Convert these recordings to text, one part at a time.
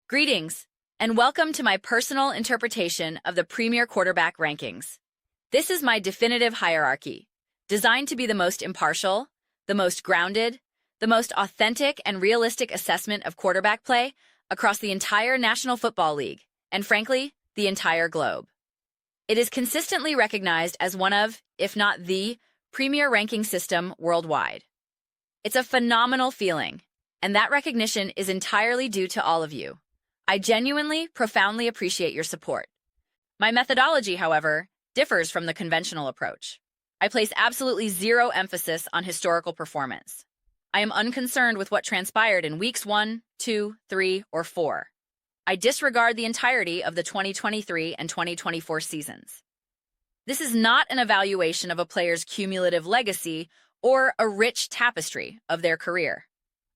Greetings, and welcome to my personal interpretation of the Premier Quarterback rankings. This is my definitive hierarchy, designed to be the most impartial, the most grounded, the most authentic and realistic assessment of quarterback play across the entire National Football League, and frankly, the entire globe. It is consistently recognized as one of, if not the, premier ranking system worldwide. It's a phenomenal feeling, and that recognition is entirely due to all of you. I genuinely, profoundly appreciate your support. My methodology, however, differs from the conventional approach. I place absolutely zero emphasis on historical performance. I am unconcerned with what transpired in weeks 1, 2, 3, or 4. I disregard the entirety of the 2023 and 2024 seasons. This is not an evaluation of a player's cumulative legacy or a rich tapestry of their career.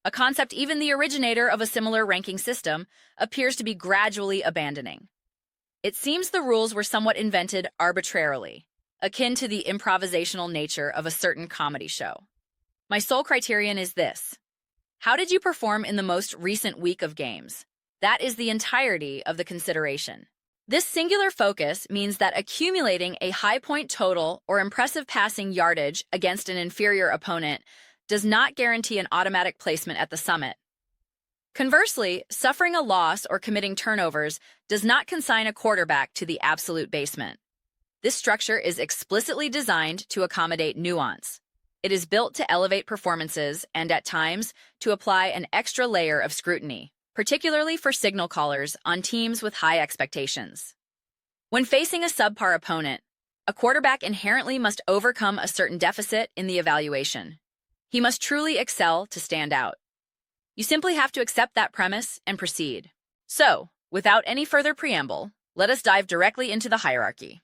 A concept even the originator of a similar ranking system appears to be gradually abandoning. It seems the rules were somewhat invented arbitrarily, akin to the improvisational nature of a certain comedy show. My sole criterion is this: how did you perform in the most recent week of games? That is the entirety of the consideration. This singular focus means that accumulating a high point total or impressive passing yardage against an inferior opponent does not guarantee an automatic placement at the summit. Conversely, suffering a loss or committing turnovers does not consign a quarterback to the absolute basement. This structure is explicitly designed to accommodate nuance. It is built to elevate performances and, at times, to apply an extra layer of scrutiny, particularly for signal callers on teams with high expectations. When facing a subpar opponent, a quarterback inherently must overcome a certain deficit in the evaluation. He must truly excel to stand out. You simply have to accept that premise and proceed. So, without any further preamble, let us dive directly into the hierarchy.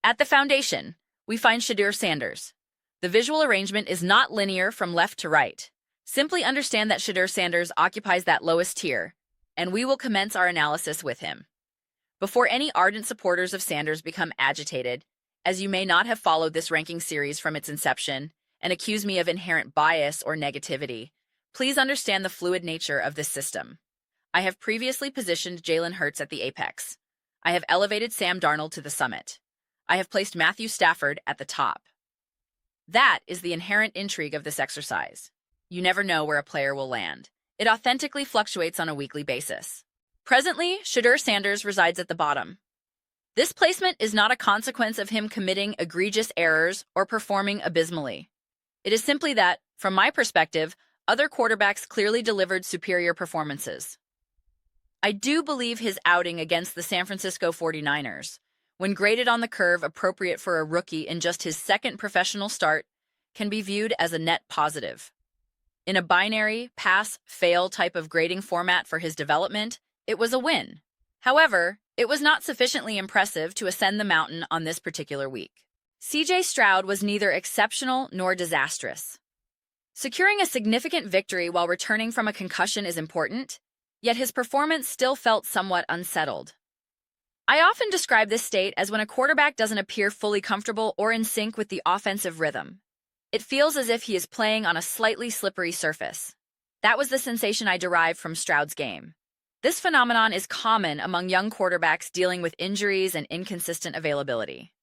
At the foundation, we find Shedeur Sanders. The visual arrangement is not linear from left to right. Simply understand that Shedeur Sanders occupies that lowest tier, and we will commence our analysis with him. Before any ardent supporters of Sanders become agitated, as you may not have followed this ranking series from its inception, and accuse me of inherent bias or negativity, please understand the fluid nature of this system. I have previously positioned Jalen Hurts at the apex. I have elevated Sam Darnold to the summit. I have placed Matthew Stafford at the top. That is the inherent intrigue of this exercise. You never know where a player will land. It authentically fluctuates on a weekly basis. Presently, Shedeur Sanders resides at the bottom. This placement is not a consequence of him committing egregious errors or performing abysmally. It is simply that, from my perspective, other quarterbacks clearly delivered superior performances. I do believe his outing against the San Francisco 49ers, when graded on the curve appropriate for a rookie in just his second professional start, can be viewed as a net positive. In a binary, pass-fail type of grading format for his development, it was a win. However, it was not sufficiently impressive to ascend the mountain on this particular week. C.J. Stroud was neither exceptional nor disastrous. Securing a significant victory while returning from a concussion is important, yet his performance still felt somewhat unsettled. I often describe this state as when a quarterback doesn't appear fully comfortable or in sync with the offensive rhythm. It feels as if he is playing on a slightly slippery surface. That was the sensation I derived from Stroud's game. This phenomenon is common among young quarterbacks dealing with injuries and inconsistent availability.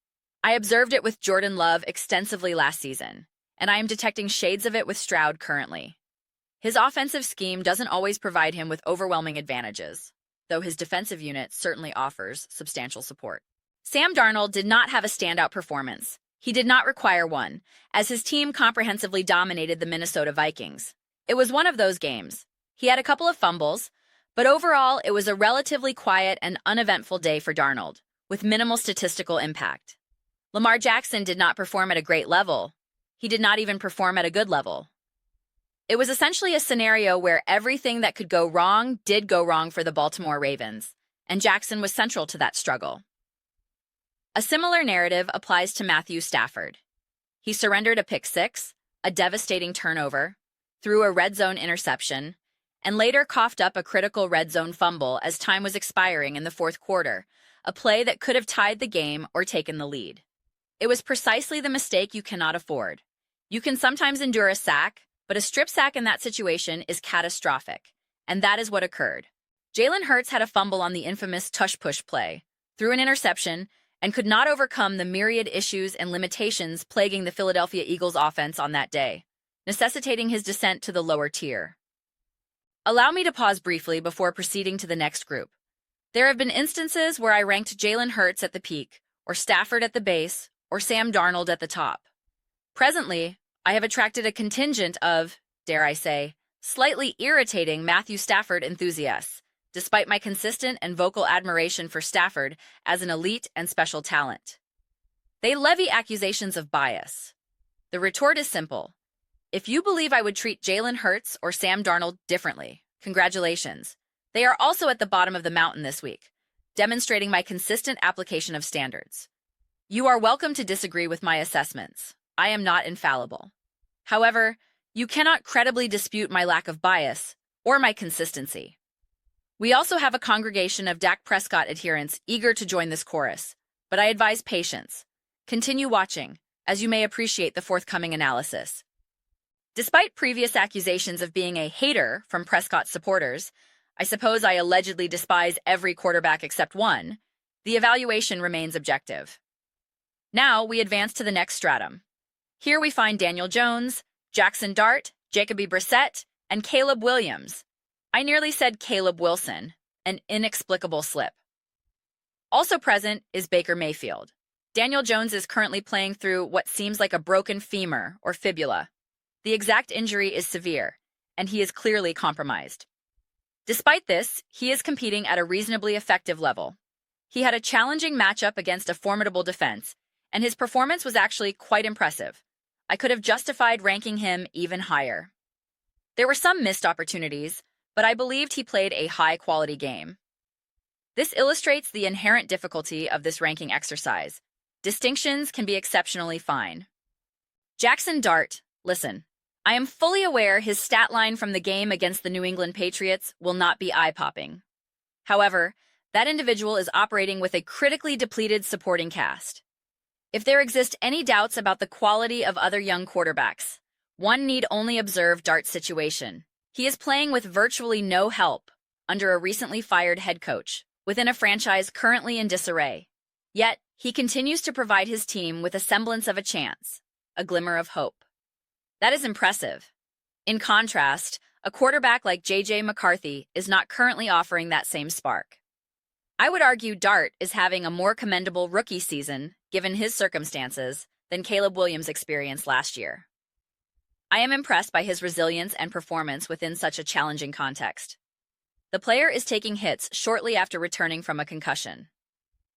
I observed it with Jordan Love extensively last season, and I am detecting shades of it with Stroud currently. His offensive scheme doesn't always provide him with overwhelming advantages, though his defensive unit certainly offers substantial support. Sam Darnold did not have a standout performance. He did not require one, as his team comprehensively dominated the Minnesota Vikings. It was one of those games. He had a couple of fumbles, but overall it was a relatively quiet and uneventful day for Darnold, with minimal statistical impact. Lamar Jackson did not perform at a great level. He did not even perform at a good level. It was essentially a scenario where everything that could go wrong did go wrong for the Baltimore Ravens, and Jackson was central to that struggle. A similar narrative applies to Matthew Stafford. He surrendered a pick six, a devastating turnover, threw a red zone interception, and later coughed up a critical red zone fumble as time was expiring in the fourth quarter, a play that could have tied the game or taken the lead. It was precisely the mistake you cannot afford. You can sometimes endure a sack, but a strip sack in that situation is catastrophic, and that is what occurred. Jalen Hurts had a fumble on the infamous tush-push play, threw an interception, and could not overcome the myriad issues and limitations plaguing the Philadelphia Eagles offense on that day, necessitating his descent to the lower tier. Allow me to pause briefly before proceeding to the next group. There have been instances where I ranked Jalen Hurts at the peak, or Stafford at the base, or Sam Darnold at the top. Presently, I have attracted a contingent of, dare I say, slightly irritating Matthew Stafford enthusiasts, despite my consistent and vocal admiration for Stafford as an elite and special talent. They levy accusations of bias. The retort is simple. If you believe I would treat Jalen Hurts or Sam Darnold differently, congratulations. They are also at the bottom of the mountain this week, demonstrating my consistent application of standards. You are welcome to disagree with my assessments. I am not infallible. However, you cannot credibly dispute my lack of bias or my consistency. We also have a congregation of Dak Prescott adherents eager to join this chorus, but I advise patience. Continue watching, as you may appreciate the forthcoming analysis. Despite previous accusations of being a hater from Prescott's supporters, I suppose I allegedly despise every quarterback except one, the evaluation remains objective. Now we advance to the next stratum. Here we find Daniel Jones, Jackson Dart, Jacoby Brissett, and Caleb Williams. I nearly said Caleb Wilson, an inexplicable slip. Also present is Baker Mayfield. Daniel Jones is currently playing through what seems like a broken femur or fibula. The exact injury is severe, and he is clearly compromised. Despite this, he is competing at a reasonably effective level. He had a challenging matchup against a formidable defense, and his performance was actually quite impressive. I could have justified ranking him even higher. There were some missed opportunities, but I believed he played a high-quality game. This illustrates the inherent difficulty of this ranking exercise. Distinctions can be exceptionally fine. Jackson Dart, listen. I am fully aware his stat line from the game against the New England Patriots will not be eye-popping. However, that individual is operating with a critically depleted supporting cast. If there exist any doubts about the quality of other young quarterbacks, one need only observe Dart's situation. He is playing with virtually no help under a recently fired head coach within a franchise currently in disarray. Yet, he continues to provide his team with a semblance of a chance, a glimmer of hope. That is impressive. In contrast, a quarterback like J.J. McCarthy is not currently offering that same spark. I would argue Dart is having a more commendable rookie season, given his circumstances, than Caleb Williams' experience last year. I am impressed by his resilience and performance within such a challenging context. The player is taking hits shortly after returning from a concussion.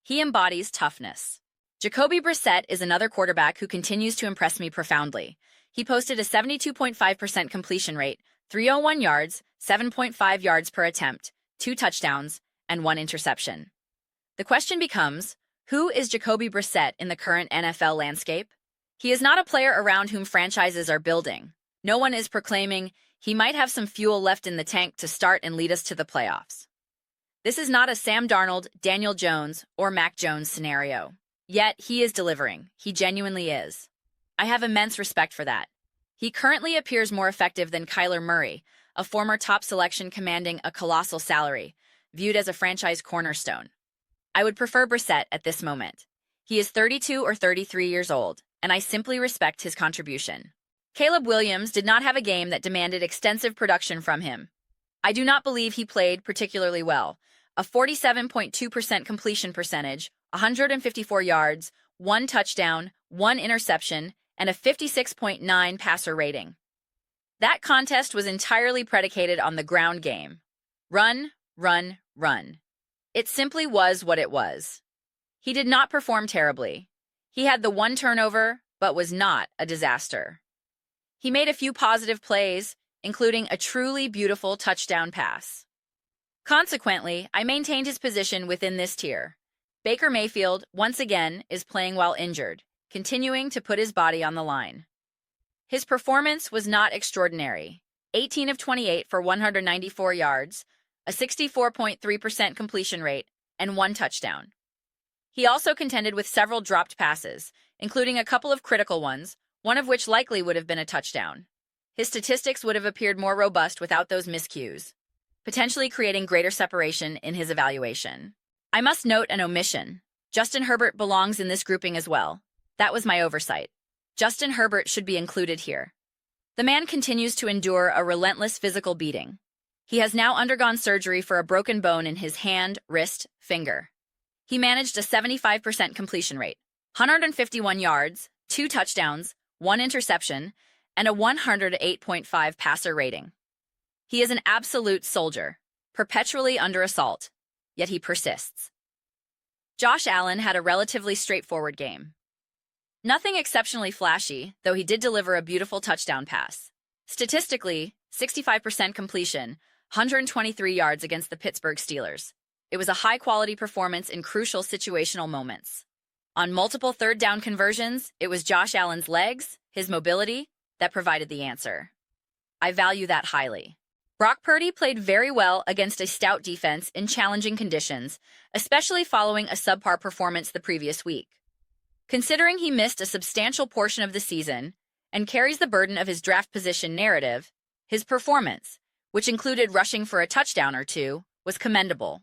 He embodies toughness. Jacoby Brissett is another quarterback who continues to impress me profoundly. He posted a 72.5% completion rate, 301 yards, 7.5 yards per attempt, 2 touchdowns, and 1 interception. The question becomes, who is Jacoby Brissett in the current NFL landscape? He is not a player around whom franchises are building. No one is proclaiming he might have some fuel left in the tank to start and lead us to the playoffs. This is not a Sam Darnold, Daniel Jones, or Mac Jones scenario. Yet he is delivering. He genuinely is. I have immense respect for that. He currently appears more effective than Kyler Murray, a former top selection commanding a colossal salary, viewed as a franchise cornerstone. I would prefer Brissett at this moment. He is 32 or 33 years old, and I simply respect his contribution. Caleb Williams did not have a game that demanded extensive production from him. I do not believe he played particularly well. A 47.2% completion percentage, 154 yards, 1 touchdown, 1 interception, and a 56.9 passer rating. That contest was entirely predicated on the ground game. Run, run, run. It simply was what it was. He did not perform terribly. He had the 1 turnover, but was not a disaster. He made a few positive plays, including a truly beautiful touchdown pass. Consequently, I maintained his position within this tier. Baker Mayfield, once again, is playing while injured, continuing to put his body on the line. His performance was not extraordinary. 18 of 28 for 194 yards, a 64.3% completion rate, and 1 touchdown. He also contended with several dropped passes, including a couple of critical ones, one of which likely would have been a touchdown. His statistics would have appeared more robust without those miscues. potentially creating greater separation in his evaluation. I must note an omission. Justin Herbert belongs in this grouping as well. That was my oversight. Justin Herbert should be included here. The man continues to endure a relentless physical beating. He has now undergone surgery for a broken bone in his hand, wrist, finger. He managed a 75% completion rate, 151 yards, 2 touchdowns, 1 interception, and a 108.5 passer rating. He is an absolute soldier, perpetually under assault, yet he persists. Josh Allen had a relatively straightforward game. Nothing exceptionally flashy, though he did deliver a beautiful touchdown pass. Statistically, 65% completion, 123 yards against the Pittsburgh Steelers. It was a high-quality performance in crucial situational moments. On multiple third-down conversions, it was Josh Allen's legs, his mobility, that provided the answer. I value that highly. Brock Purdy played very well against a stout defense in challenging conditions, especially following a subpar performance the previous week. Considering he missed a substantial portion of the season and carries the burden of his draft position narrative, his performance, which included rushing for a touchdown or two, was commendable.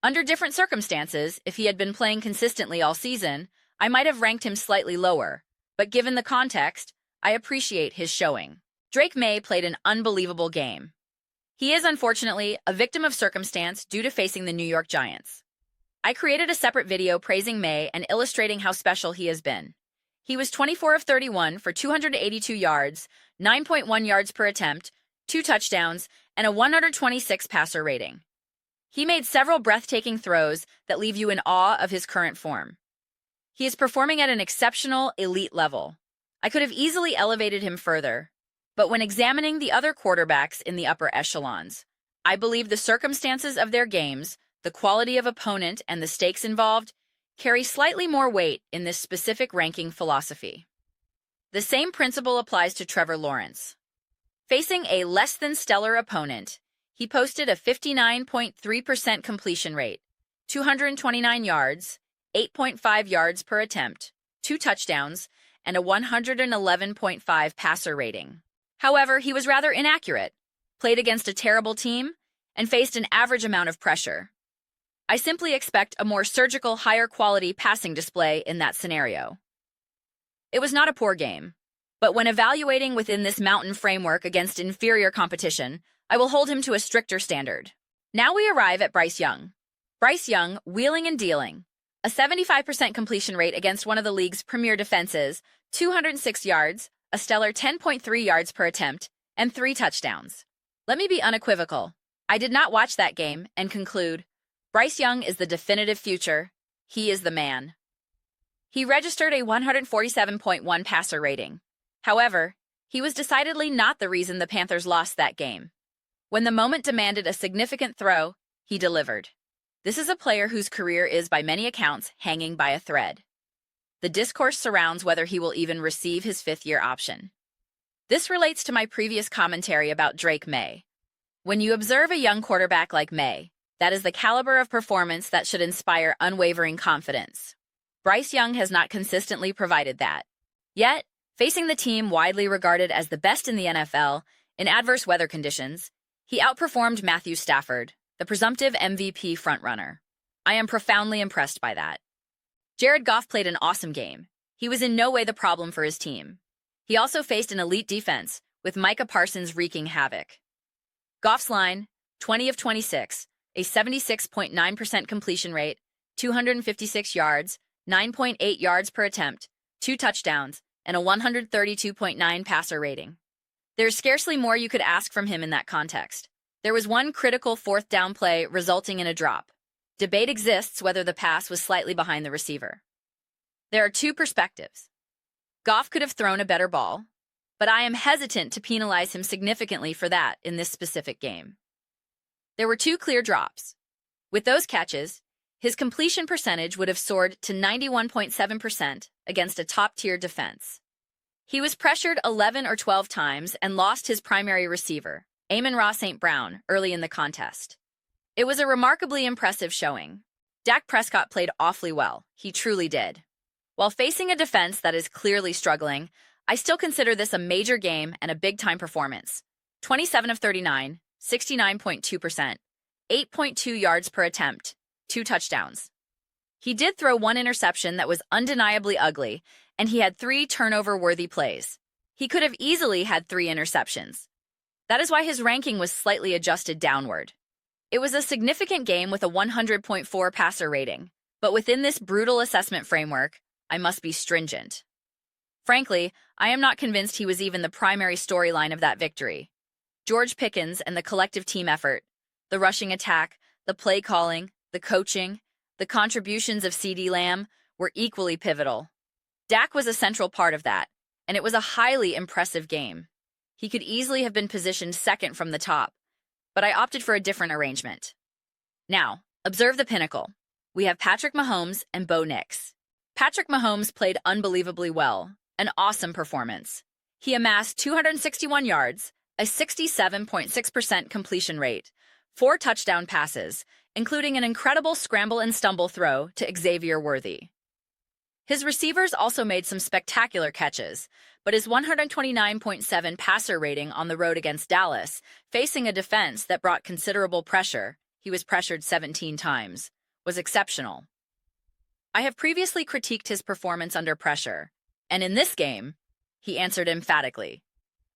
Under different circumstances, if he had been playing consistently all season, I might have ranked him slightly lower, but given the context, I appreciate his showing. Drake May played an unbelievable game. He is, unfortunately, a victim of circumstance due to facing the New York Giants. I created a separate video praising May and illustrating how special he has been. He was 24 of 31 for 282 yards, 9.1 yards per attempt, 2 touchdowns, and a 126 passer rating. He made several breathtaking throws that leave you in awe of his current form. He is performing at an exceptional, elite level. I could have easily elevated him further, but when examining the other quarterbacks in the upper echelons, I believe the circumstances of their games, the quality of opponent, and the stakes involved carry slightly more weight in this specific ranking philosophy. The same principle applies to Trevor Lawrence. Facing a less-than-stellar opponent, he posted a 59.3% completion rate, 229 yards, 8.5 yards per attempt, 2 touchdowns, and a 111.5 passer rating. However, he was rather inaccurate, played against a terrible team, and faced an average amount of pressure. I simply expect a more surgical, higher-quality passing display in that scenario. It was not a poor game, but when evaluating within this mountain framework against inferior competition, I will hold him to a stricter standard. Now we arrive at Bryce Young. Bryce Young, wheeling and dealing. A 75% completion rate against one of the league's premier defenses, 206 yards, a stellar 10.3 yards per attempt, and 3 touchdowns. Let me be unequivocal. I did not watch that game and conclude, Bryce Young is the definitive future. He is the man. He registered a 147.1 passer rating. However, he was decidedly not the reason the Panthers lost that game. When the moment demanded a significant throw, he delivered. This is a player whose career is, by many accounts, hanging by a thread. The discourse surrounds whether he will even receive his fifth-year option. This relates to my previous commentary about Drake May. When you observe a young quarterback like May, that is the caliber of performance that should inspire unwavering confidence. Bryce Young has not consistently provided that. Yet, facing the team widely regarded as the best in the NFL, in adverse weather conditions, he outperformed Matthew Stafford, the presumptive MVP frontrunner. I am profoundly impressed by that. Jared Goff played an awesome game. He was in no way the problem for his team. He also faced an elite defense, with Micah Parsons wreaking havoc. Goff's line, 20 of 26, a 76.9% completion rate, 256 yards, 9.8 yards per attempt, 2 touchdowns, and a 132.9 passer rating. There's scarcely more you could ask from him in that context. There was one critical fourth down play resulting in a drop. Debate exists whether the pass was slightly behind the receiver. There are 2 perspectives. Goff could have thrown a better ball, but I am hesitant to penalize him significantly for that in this specific game. There were 2 clear drops. With those catches, his completion percentage would have soared to 91.7% against a top-tier defense. He was pressured 11 or 12 times and lost his primary receiver, Amon-Ra St. Brown, early in the contest. It was a remarkably impressive showing. Dak Prescott played awfully well. He truly did. While facing a defense that is clearly struggling, I still consider this a major game and a big-time performance. 27 of 39, 69.2%, 8.2 yards per attempt, 2 touchdowns. He did throw one interception that was undeniably ugly, and he had 3 turnover-worthy plays. He could have easily had 3 interceptions. That is why his ranking was slightly adjusted downward. It was a significant game with a 100.4 passer rating, but within this brutal assessment framework, I must be stringent. Frankly, I am not convinced he was even the primary storyline of that victory. George Pickens and the collective team effort, the rushing attack, the play calling, the coaching, the contributions of CeeDee Lamb were equally pivotal. Dak was a central part of that, and it was a highly impressive game. He could easily have been positioned second from the top, but I opted for a different arrangement. Now, observe the pinnacle. We have Patrick Mahomes and Bo Nix. Patrick Mahomes played unbelievably well, an awesome performance. He amassed 261 yards, a 67.6% completion rate, 4 touchdown passes, including an incredible scramble and stumble throw to Xavier Worthy. His receivers also made some spectacular catches, but his 129.7 passer rating on the road against Dallas, facing a defense that brought considerable pressure, he was pressured 17 times, was exceptional. I have previously critiqued his performance under pressure, and in this game, he answered emphatically.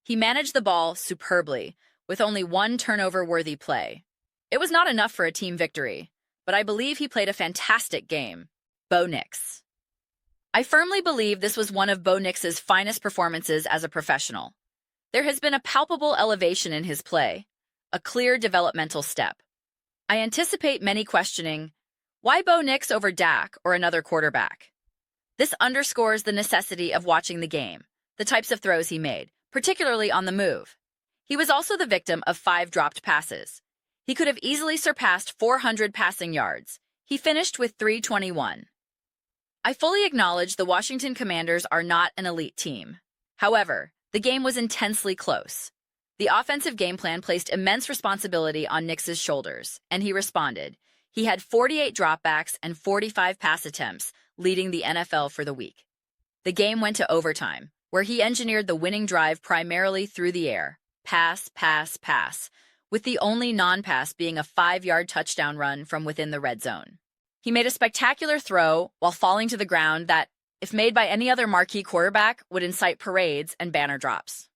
He managed the ball superbly, with only 1 turnover-worthy play. It was not enough for a team victory, but I believe he played a fantastic game. Bo Nix. I firmly believe this was one of Bo Nix's finest performances as a professional. There has been a palpable elevation in his play, a clear developmental step. I anticipate many questioning, why Bo Nix over Dak or another quarterback? This underscores the necessity of watching the game, the types of throws he made, particularly on the move. He was also the victim of 5 dropped passes. He could have easily surpassed 400 passing yards. He finished with 321. I fully acknowledge the Washington Commanders are not an elite team. However, the game was intensely close. The offensive game plan placed immense responsibility on Nix's shoulders, and he responded. He had 48 dropbacks and 45 pass attempts, leading the NFL for the week. The game went to overtime, where he engineered the winning drive primarily through the air. Pass, pass, pass, with the only non-pass being a 5-yard touchdown run from within the red zone. He made a spectacular throw while falling to the ground that, if made by any other marquee quarterback, would incite parades and banner drops.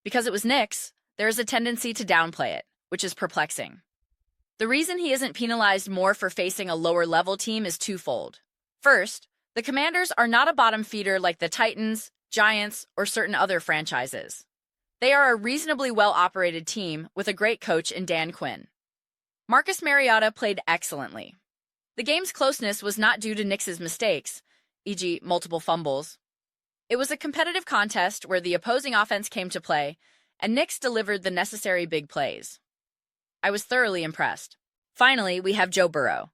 Because it was Nix, there is a tendency to downplay it, which is perplexing. The reason he isn't penalized more for facing a lower-level team is twofold. First, the Commanders are not a bottom feeder like the Titans, Giants, or certain other franchises. They are a reasonably well-operated team with a great coach in Dan Quinn. Marcus Mariota played excellently. The game's closeness was not due to Nix's mistakes, e.g. multiple fumbles. It was a competitive contest where the opposing offense came to play, and Nix delivered the necessary big plays. I was thoroughly impressed. Finally, we have Joe Burrow.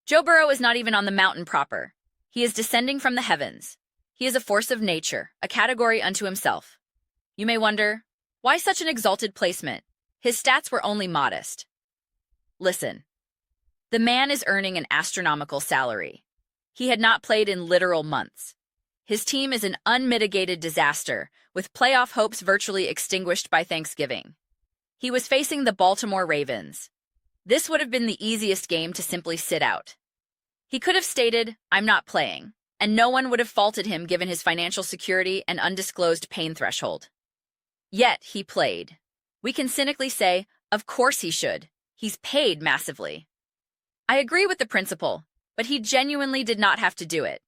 Joe Burrow is not even on the mountain proper. He is descending from the heavens. He is a force of nature, a category unto himself. You may wonder, why such an exalted placement? His stats were only modest. Listen. The man is earning an astronomical salary. He had not played in literal months. His team is an unmitigated disaster, with playoff hopes virtually extinguished by Thanksgiving. He was facing the Baltimore Ravens. This would have been the easiest game to simply sit out. He could have stated, "I'm not playing," and no one would have faulted him given his financial security and undisclosed pain threshold. Yet he played. We can cynically say, of course he should. He's paid massively. I agree with the principle, but he genuinely did not have to do it.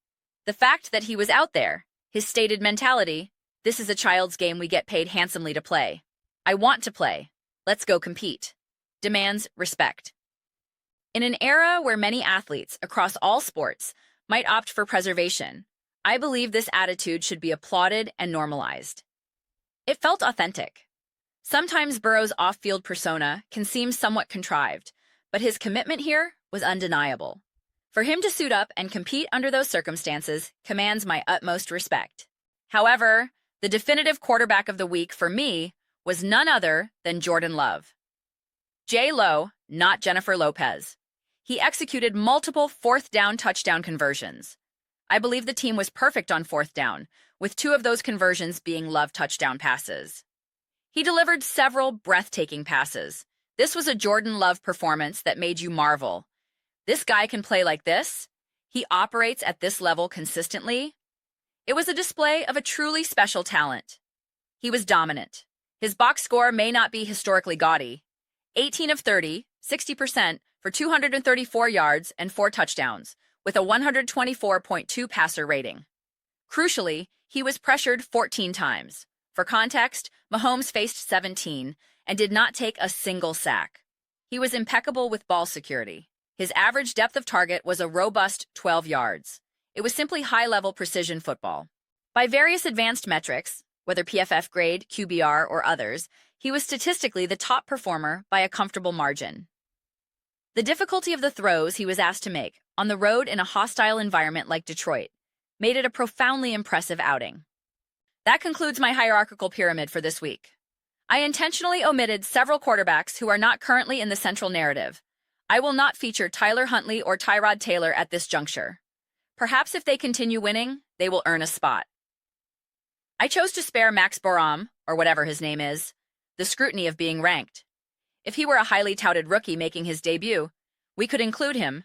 The fact that he was out there, his stated mentality, this is a child's game we get paid handsomely to play. I want to play. Let's go compete. Demands respect. In an era where many athletes across all sports might opt for preservation, I believe this attitude should be applauded and normalized. It felt authentic. Sometimes Burrow's off-field persona can seem somewhat contrived, but his commitment here was undeniable. For him to suit up and compete under those circumstances commands my utmost respect. However, the definitive quarterback of the week for me was none other than Jordan Love. J-Lo, not Jennifer Lopez. He executed multiple fourth-down touchdown conversions. I believe the team was perfect on fourth down, with 2 of those conversions being Love touchdown passes. He delivered several breathtaking passes. This was a Jordan Love performance that made you marvel. This guy can play like this. He operates at this level consistently. It was a display of a truly special talent. He was dominant. His box score may not be historically gaudy. 18 of 30, 60% for 234 yards and 4 touchdowns, with a 124.2 passer rating. Crucially, he was pressured 14 times. For context, Mahomes faced 17 and did not take a single sack. He was impeccable with ball security. His average depth of target was a robust 12 yards. It was simply high-level precision football. By various advanced metrics, whether PFF grade, QBR, or others, he was statistically the top performer by a comfortable margin. The difficulty of the throws he was asked to make, on the road in a hostile environment like Detroit, made it a profoundly impressive outing. That concludes my hierarchical pyramid for this week. I intentionally omitted several quarterbacks who are not currently in the central narrative. I will not feature Tyler Huntley or Tyrod Taylor at this juncture. Perhaps if they continue winning, they will earn a spot. I chose to spare Max Borom, or whatever his name is, the scrutiny of being ranked. If he were a highly touted rookie making his debut, we could include him,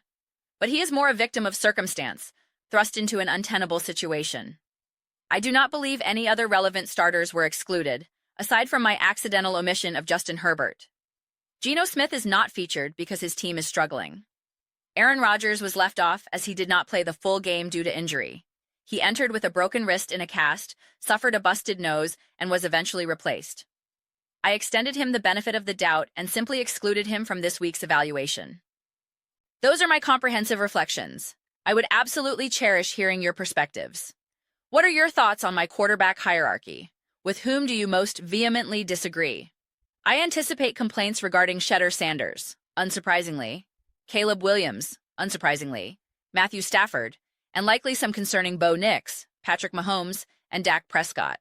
but he is more a victim of circumstance, thrust into an untenable situation. I do not believe any other relevant starters were excluded, aside from my accidental omission of Justin Herbert. Geno Smith is not featured because his team is struggling. Aaron Rodgers was left off as he did not play the full game due to injury. He entered with a broken wrist in a cast, suffered a busted nose, and was eventually replaced. I extended him the benefit of the doubt and simply excluded him from this week's evaluation. Those are my comprehensive reflections. I would absolutely cherish hearing your perspectives. What are your thoughts on my quarterback hierarchy? With whom do you most vehemently disagree? I anticipate complaints regarding Shedder Sanders, unsurprisingly, Caleb Williams, unsurprisingly, Matthew Stafford, and likely some concerning Bo Nix, Patrick Mahomes, and Dak Prescott.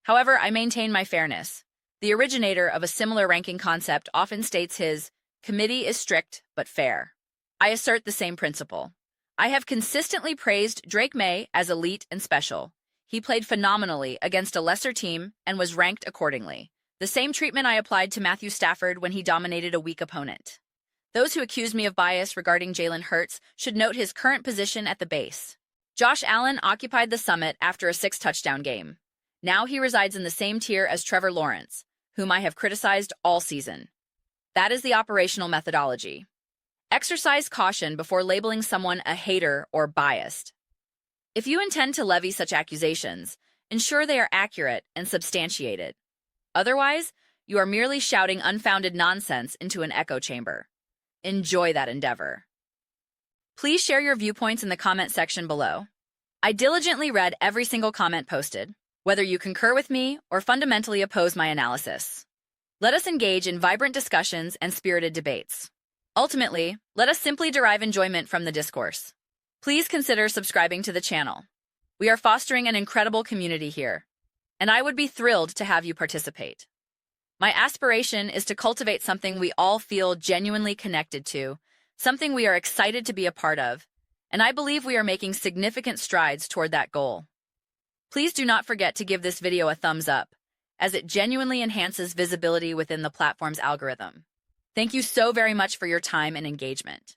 However, I maintain my fairness. The originator of a similar ranking concept often states his committee is strict but fair. I assert the same principle. I have consistently praised Drake May as elite and special. He played phenomenally against a lesser team and was ranked accordingly. The same treatment I applied to Matthew Stafford when he dominated a weak opponent. Those who accuse me of bias regarding Jalen Hurts should note his current position at the base. Josh Allen occupied the summit after a 6-touchdown game. Now he resides in the same tier as Trevor Lawrence, whom I have criticized all season. That is the operational methodology. Exercise caution before labeling someone a hater or biased. If you intend to levy such accusations, ensure they are accurate and substantiated. Otherwise, you are merely shouting unfounded nonsense into an echo chamber. Enjoy that endeavor. Please share your viewpoints in the comment section below. I diligently read every single comment posted, whether you concur with me or fundamentally oppose my analysis. Let us engage in vibrant discussions and spirited debates. Ultimately, let us simply derive enjoyment from the discourse. Please consider subscribing to the channel. We are fostering an incredible community here, and I would be thrilled to have you participate. My aspiration is to cultivate something we all feel genuinely connected to, something we are excited to be a part of, and I believe we are making significant strides toward that goal. Please do not forget to give this video a thumbs up, as it genuinely enhances visibility within the platform's algorithm. Thank you so very much for your time and engagement.